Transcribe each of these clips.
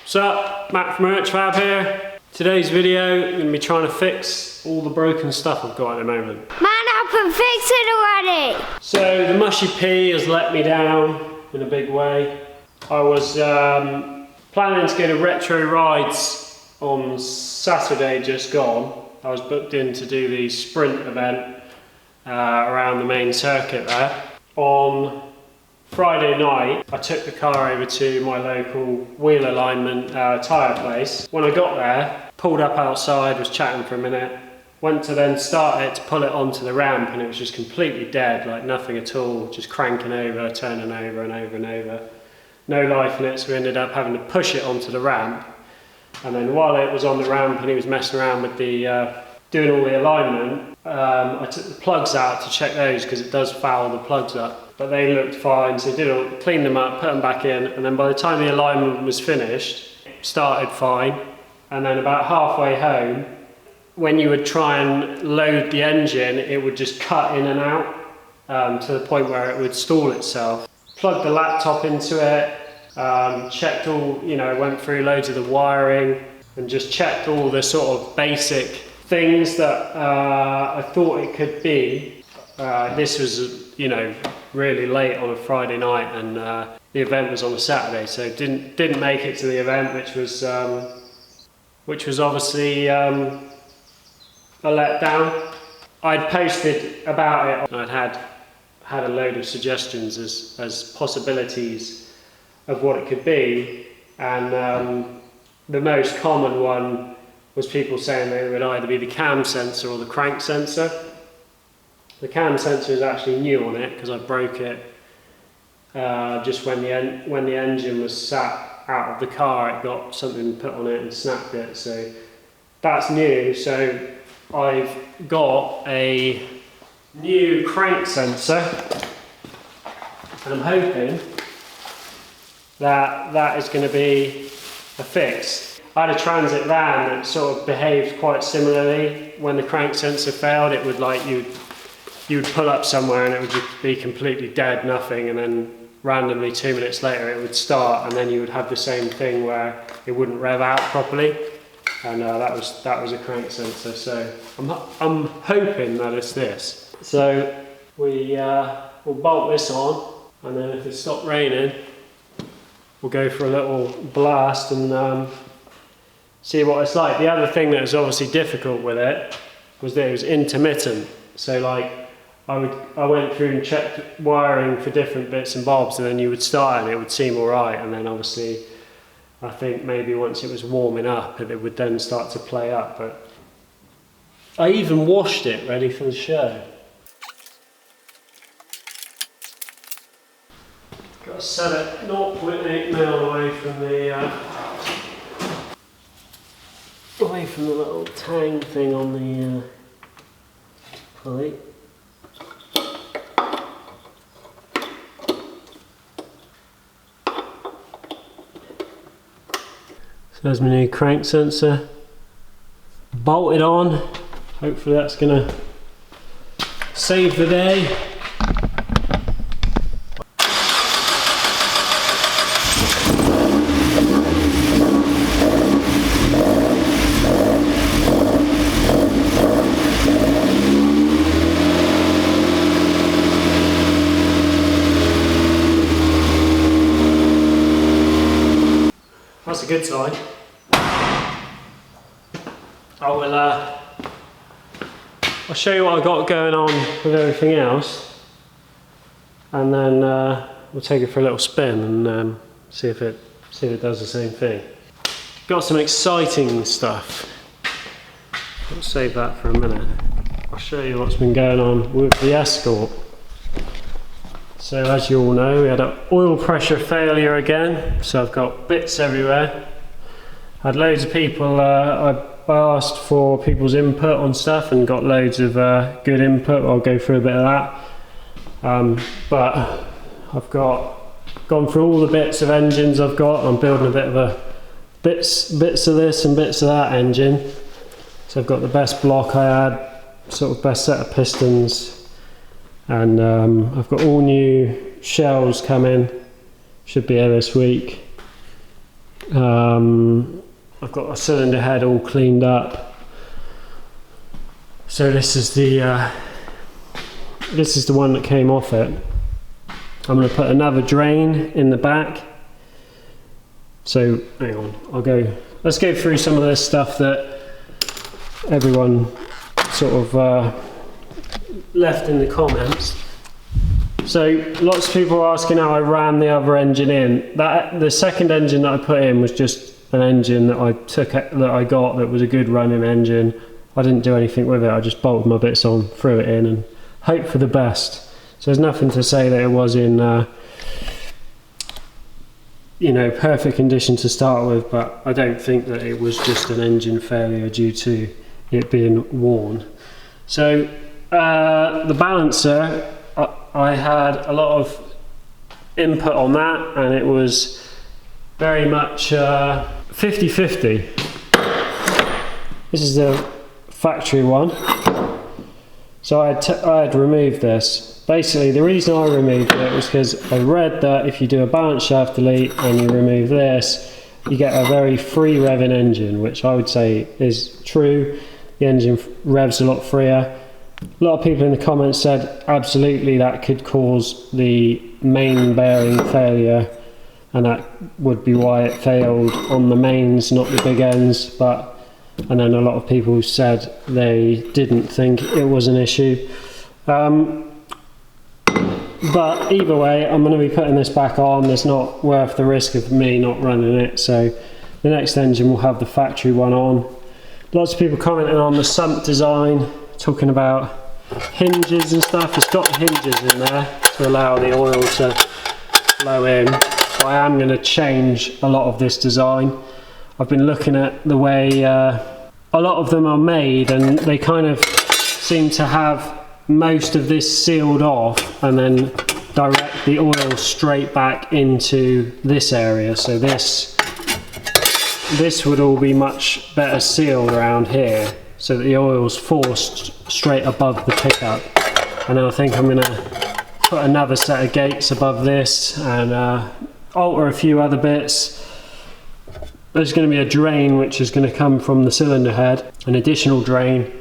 What's up? Matt from Urchfab here. Today's video, I'm going to be trying to fix all the broken stuff I've got at the moment. Man, I've been fixing already! So the mushy pea has let me down in a big way. I was planning to go to Retro Rides on Saturday just gone. I was booked in to do the sprint event around the main circuit there. On Friday night, I took the car over to my local wheel alignment tyre place. When I got there, pulled up outside, was chatting for a minute, went to then start it to pull it onto the ramp, and it was just completely dead, like nothing at all, just cranking over, turning over and over and over. No life in it, so we ended up having to push it onto the ramp. And then while it was on the ramp and he was messing around with the doing all the alignment, I took the plugs out to check those because it does foul the plugs up. But they looked fine, so cleaned them up, put them back in, and then by the time the alignment was finished, it started fine. And then about halfway home, when you would try and load the engine, it would just cut in and out to the point where it would stall itself. Plugged the laptop into it, checked all, went through loads of the wiring, and just checked all the sort of basic things that I thought it could be. This was, really late on a Friday night, and the event was on a Saturday, so didn't make it to the event, which was obviously a letdown. I'd posted about it. I'd had a load of suggestions as possibilities of what it could be, and the most common one was people saying that it would either be the cam sensor or the crank sensor. The cam sensor is actually new on it because I broke it just when the engine was sat out of the car. It got something put on it and snapped it, so that's new. So I've got a new crank sensor, and I'm hoping that is going to be a fix. I had a transit van that sort of behaved quite similarly. When the crank sensor failed, it would you would pull up somewhere and it would just be completely dead, nothing, and then randomly 2 minutes later it would start, and then you would have the same thing where it wouldn't rev out properly, and that was a crank sensor. So I'm hoping that it's this. So we'll bolt this on, and then if it stopped raining, we'll go for a little blast and see what it's like. The other thing that was obviously difficult with it was that it was intermittent. So like I went through and checked wiring for different bits and bobs, and then you would start and it would seem alright, and then obviously I think maybe once it was warming up it would then start to play up. But I even washed it ready for the show. Got to set it 0.8 mil away from the little tang thing on the pulley. So there's my new crank sensor bolted on. Hopefully that's going to save the day. That's a good sign. I'll show you what I've got going on with everything else, and then we'll take it for a little spin and see if it does the same thing. Got some exciting stuff. I'll save that for a minute. I'll show you what's been going on with the Escort. So as you all know, we had an oil pressure failure again, so I've got bits everywhere. Had loads of people, I asked for people's input on stuff and got loads of good input. I'll go through a bit of that. But I've gone through all the bits of engines I've got. I'm building a bit of a bits of this and bits of that engine. So I've got the best block I had, sort of best set of pistons, and I've got all new shells coming, should be here this week. I've got a cylinder head all cleaned up. So this is the one that came off it. I'm going to put another drain in the back. So hang on, let's go through some of this stuff that everyone sort of left in the comments. So lots of people are asking how I ran the other engine in. The second engine that I put in was just an engine that I got that was a good running engine. I didn't do anything with it, I just bolted my bits on, threw it in and hoped for the best. So there's nothing to say that it was in perfect condition to start with, but I don't think that it was just an engine failure due to it being worn. So the balancer, I had a lot of input on that, and it was very much 50-50. This is the factory one. So I had removed this. Basically, the reason I removed it was because I read that if you do a balance shaft delete and you remove this, you get a very free revving engine, which I would say is true. The engine revs a lot freer. A lot of people in the comments said absolutely that could cause the main bearing failure, and that would be why it failed on the mains, not the big ends. And then a lot of people said they didn't think it was an issue. But either way, I'm going to be putting this back on. It's not worth the risk of me not running it. So the next engine will have the factory one on. Lots of people commenting on the sump design, talking about hinges and stuff. It's got hinges in there to allow the oil to flow in. So I am going to change a lot of this design. I've been looking at the way a lot of them are made, and they kind of seem to have most of this sealed off and then direct the oil straight back into this area. So this would all be much better sealed around here, so that the oil's forced straight above the pickup. And I think I'm going to put another set of gates above this and alter a few other bits. There's going to be a drain which is going to come from the cylinder head, an additional drain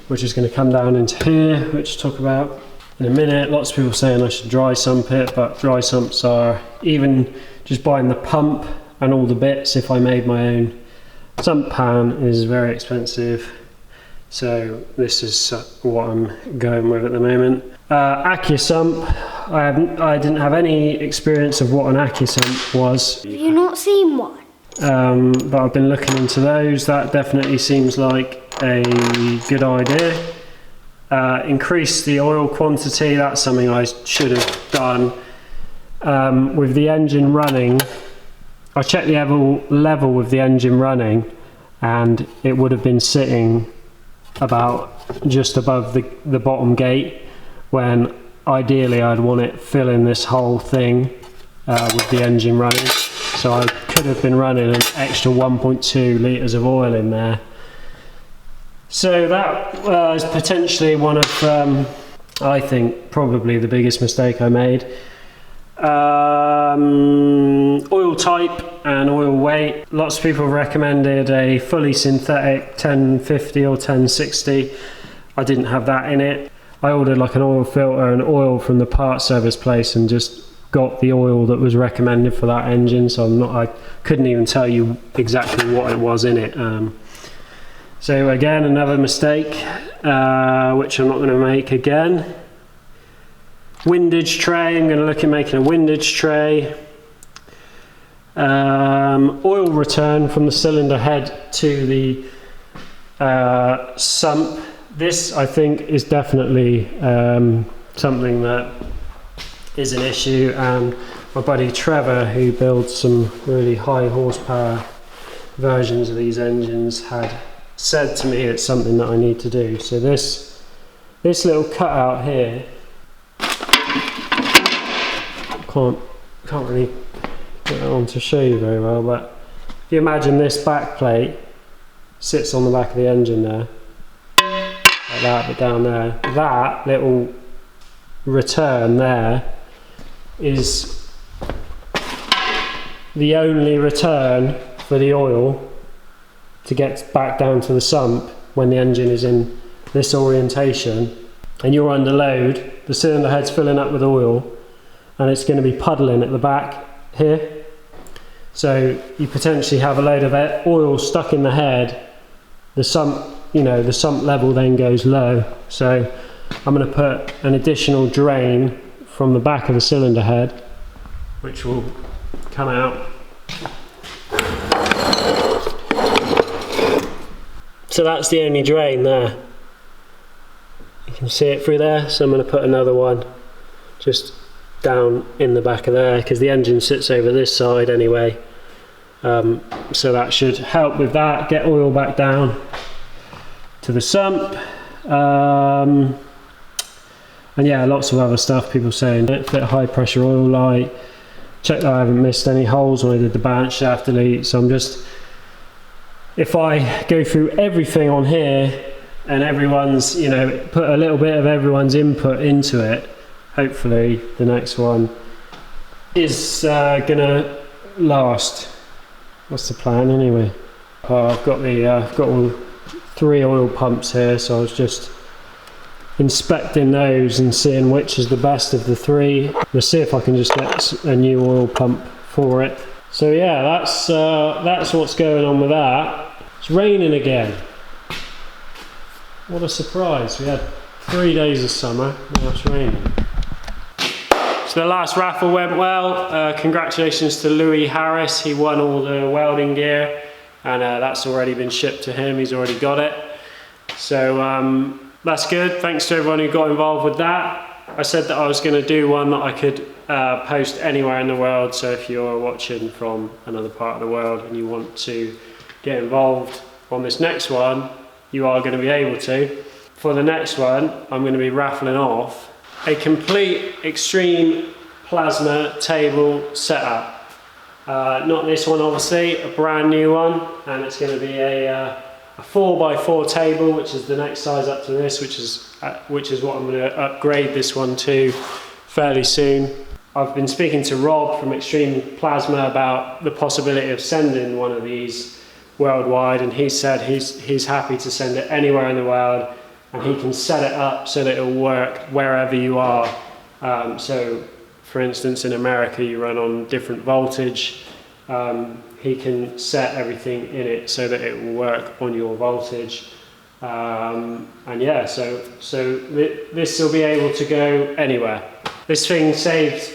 which is going to come down into here, which I'll talk about in a minute. Lots of people saying I should dry sump it, but dry sumps are, even just buying the pump and all the bits, if I made my own sump pan, is very expensive. So this is what I'm going with at the moment. AccuSump, I didn't have any experience of what an AccuSump was. Have you not seen one? But I've been looking into those. That definitely seems like a good idea. Increase the oil quantity, that's something I should have done. With the engine running, I checked the level with the engine running, and it would have been sitting about just above the bottom gate, when ideally I'd want it filling this whole thing with the engine running. So I could have been running an extra 1.2 litres of oil in there. So that is potentially one of, I think, probably the biggest mistake I made. Oil type and oil weight. Lots of people recommended a fully synthetic 1050 or 1060. I didn't have that in it. I ordered like an oil filter and oil from the parts service place and just got the oil that was recommended for that engine. So I couldn't even tell you exactly what it was in it. So again, another mistake, which I'm not going to make again. Windage tray, I'm going to look at making a windage tray. Oil return from the cylinder head to the sump. This, I think, is definitely something that is an issue, and my buddy Trevor, who builds some really high horsepower versions of these engines, had said to me it's something that I need to do. So this little cutout here, can't really get it on to show you very well, but if you imagine this back plate sits on the back of the engine there, like that, but down there, that little return there is the only return for the oil to get back down to the sump when the engine is in this orientation and you're under load, the cylinder head's filling up with oil and it's going to be puddling at the back here. So you potentially have a load of oil stuck in the head. The sump, the sump level then goes low. So I'm going to put an additional drain from the back of the cylinder head, which will come out. So that's the only drain there. You can see it through there, so I'm going to put another one just down in the back of there, because the engine sits over this side anyway. So that should help with that, get oil back down to the sump. And yeah, lots of other stuff, people saying fit a high pressure oil light, check that I haven't missed any holes when I did the balance shaft delete. So I'm just, if I go through everything on here and everyone's, put a little bit of everyone's input into it, hopefully the next one is gonna last. What's the plan anyway? I've got all 3 oil pumps here, so I was just inspecting those and seeing which is the best of the 3. We'll see if I can just get a new oil pump for it. So yeah, that's what's going on with that. It's raining again. What a surprise. We had 3 days of summer, now it's raining. So the last raffle went well. Congratulations to Louis Harris. He won all the welding gear, and that's already been shipped to him. He's already got it. So that's good. Thanks to everyone who got involved with that. I said that I was going to do one that I could post anywhere in the world. So if you're watching from another part of the world and you want to get involved on this next one, you are going to be able to. For the next one, I'm going to be raffling off a complete extreme plasma table setup. Not this one obviously, a brand new one, and it's going to be a 4x4 table, which is the next size up to this, which is what I'm going to upgrade this one to fairly soon. I've been speaking to Rob from Extreme Plasma about the possibility of sending one of these worldwide, and he said he's happy to send it anywhere in the world, and he can set it up so that it'll work wherever you are. So for instance, in America you run on different voltage. He can set everything in it so that it will work on your voltage. And yeah, so this will be able to go anywhere. This thing saves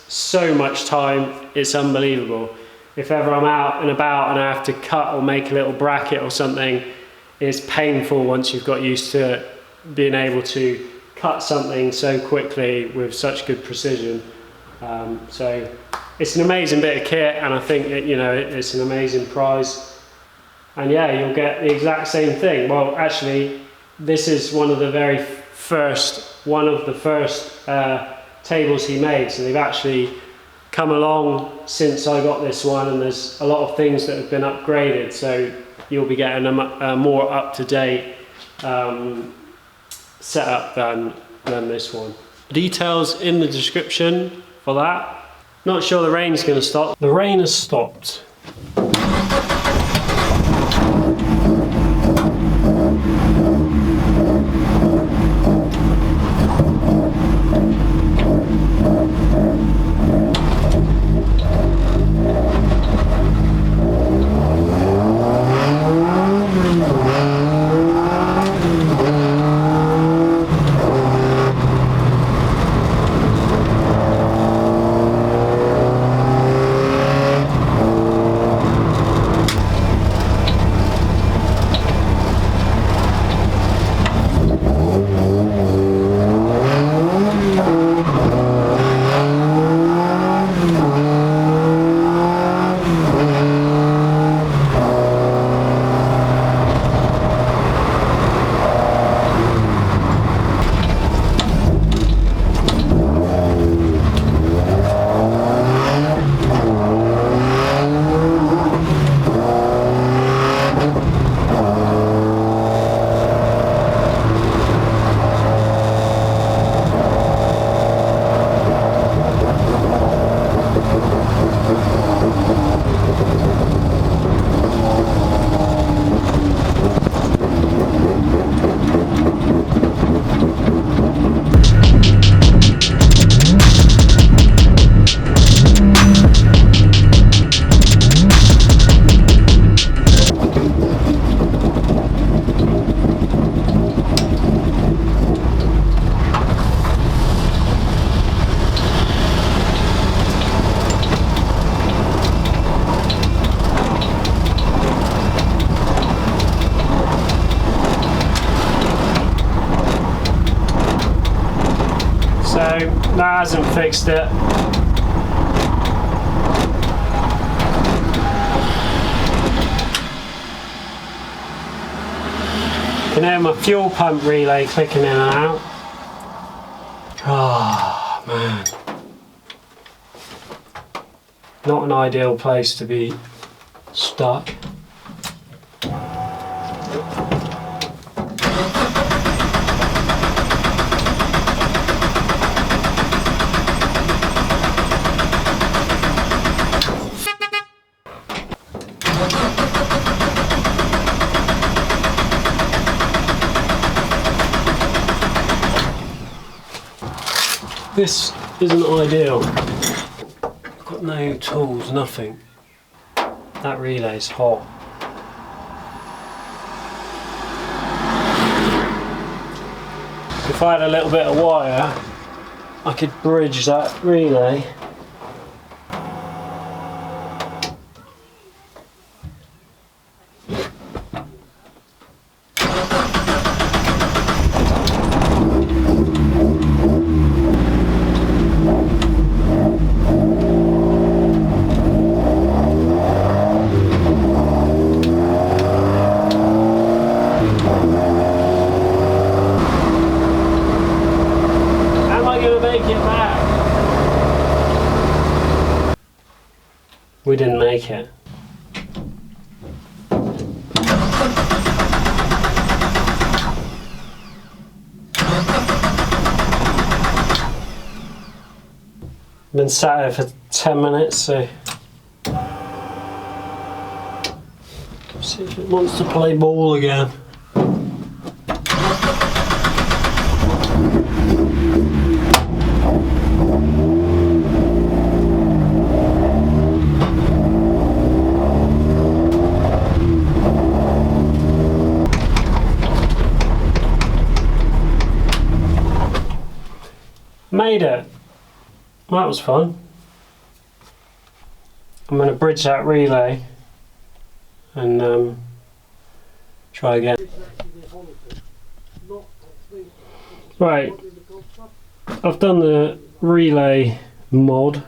so much time, it's unbelievable. If ever I'm out and about and I have to cut or make a little bracket or something, it's painful once you've got used to being able to cut something so quickly with such good precision. So it's an amazing bit of kit, and I think it's an amazing prize. And yeah, you'll get the exact same thing. Well, actually, this is one of the first tables he made. So they've actually come along since I got this one, and there's a lot of things that have been upgraded. So you'll be getting a more up-to-date setup than this one. Details in the description for that. Not sure the rain's going to stop. The rain has stopped. hasn't fixed it. You can hear my fuel pump relay clicking in and out. Oh man. Not an ideal place to be stuck. This isn't ideal. I've got no tools, nothing. That relay's hot. If I had a little bit of wire, I could bridge that relay. We didn't make it. Been sat here for 10 minutes, so see if it wants to play ball again. Made it. Well, that was fun. I'm going to bridge that relay and try again. Right, I've done the relay mod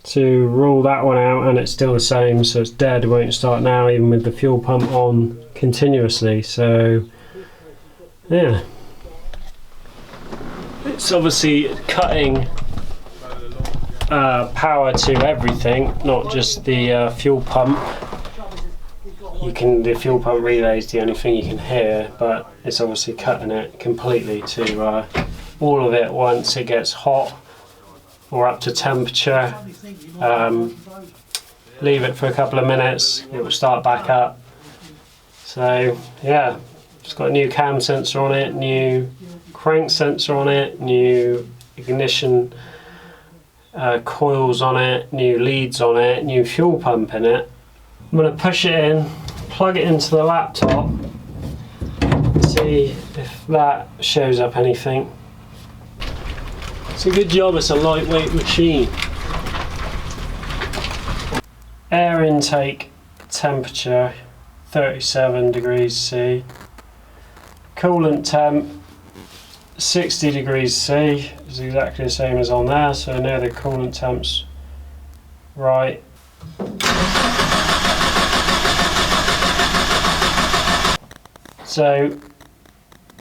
to rule that one out, and it's still the same, so it's dead. It won't start now, even with the fuel pump on continuously. So yeah, it's obviously cutting power to everything, not just the fuel pump. The fuel pump relay is the only thing you can hear, but it's obviously cutting it completely to all of it once it gets hot or up to temperature. Leave it for a couple of minutes, it will start back up. So yeah, it's got a new cam sensor on it, new crank sensor on it, new ignition coils on it, new leads on it, new fuel pump in it. I'm going to push it in, plug it into the laptop, see if that shows up anything. It's a good job it's a lightweight machine. Air intake temperature 37 degrees C. Coolant temp 60 degrees C, is exactly the same as on there, so I know the coolant temp's right. So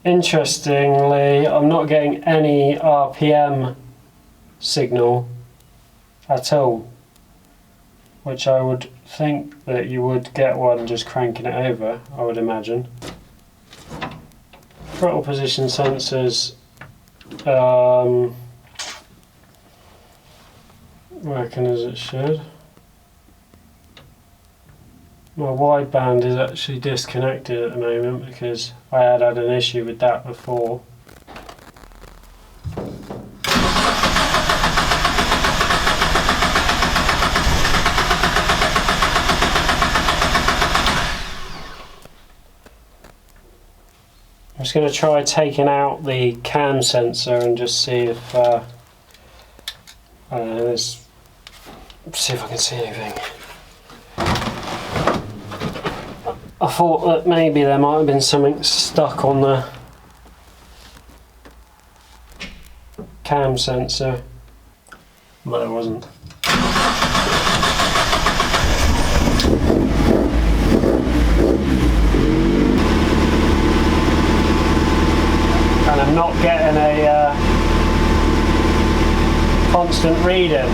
interestingly, I'm not getting any RPM signal at all, which I would think that you would get one just cranking it over, I would imagine. Throttle position sensors working as it should. My wideband is actually disconnected at the moment because I had an issue with that before. I'm just going to try taking out the cam sensor and just see if see if I can see anything. I thought that maybe there might have been something stuck on the cam sensor. but there wasn't. And I'm not getting a constant reading.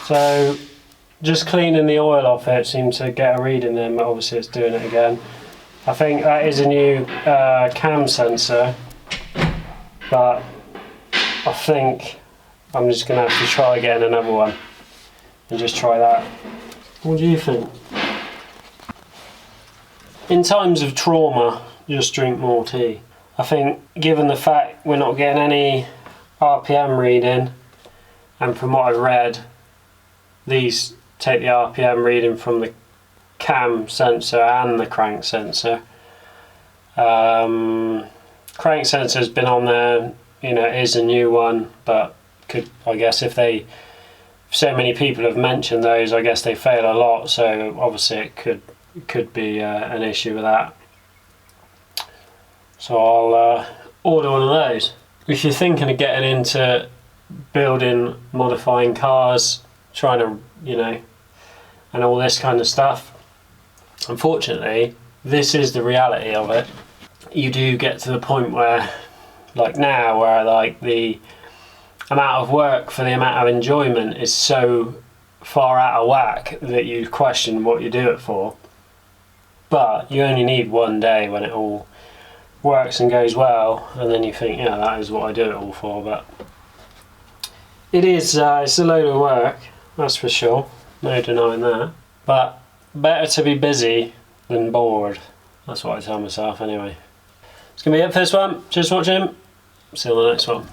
So just cleaning the oil off it seemed to get a reading then, but obviously it's doing it again. I think that is a new cam sensor, but I think I'm just going to have to try getting another one and just try that. What do you think? In times of trauma, just drink more tea. I think given the fact we're not getting any RPM reading, and from what I've read, these take the RPM reading from the cam sensor and the crank sensor. Crank sensor's been on there, you know, it is a new one, but could, I guess, if so many people have mentioned those, I guess they fail a lot, so obviously it could be an issue with that. So I'll order one of those. If you're thinking of getting into building, modifying cars, trying to, you know, and all this kind of stuff, unfortunately, this is the reality of it. You do get to the point where, like now, where like the amount of work for the amount of enjoyment is so far out of whack that you question what you do it for. But you only need one day when it all works and goes well, and then you think, yeah, that is what I do it all for. But it is, it's a load of work, that's for sure, no denying that. But better to be busy than bored. That's what I tell myself anyway. It's going to be it for this one. Cheers for watching. See you on the next one.